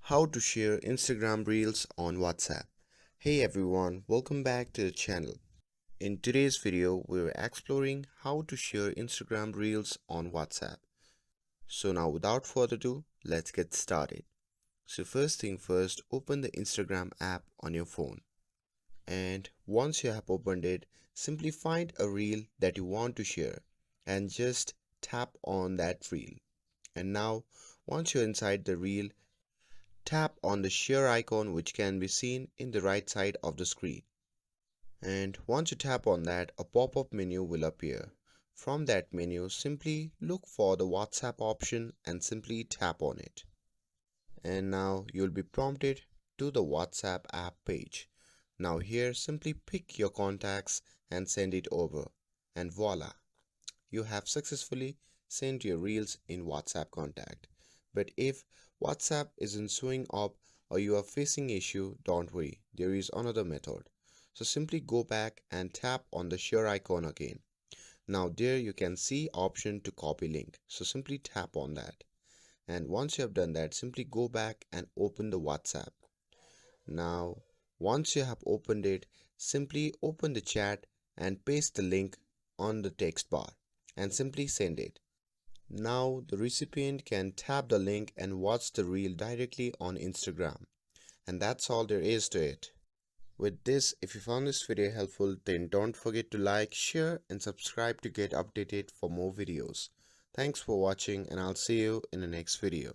How to share Instagram Reels on WhatsApp. Hey everyone, welcome back to the channel. In today's video, we're exploring how to share Instagram Reels on WhatsApp. So now without further ado, let's get started. So first thing first, open the Instagram app on your phone. And once you have opened it, simply find a reel that you want to share and just tap on that reel. And now, once you're inside the reel, tap on the share icon which can be seen in the right side of the screen. And once you tap on that, a pop-up menu will appear. From that menu, simply look for the WhatsApp option and simply tap on it. And now you'll be prompted to the WhatsApp app page. Now here, simply pick your contacts and send it over. And voila, you have successfully sent your reels in WhatsApp contact. But if WhatsApp isn't showing up or you are facing issue, don't worry, there is another method. So simply go back and tap on the share icon again. Now there you can see option to copy link. So simply tap on that. And once you have done that, simply go back and open the WhatsApp. Now once you have opened it, simply open the chat and paste the link on the text bar and simply send it. Now the recipient can tap the link and watch the reel directly on Instagram. And that's all there is to it. With this, if you found this video helpful, then don't forget to like, share and subscribe to get updated for more videos. Thanks for watching and I'll see you in the next video.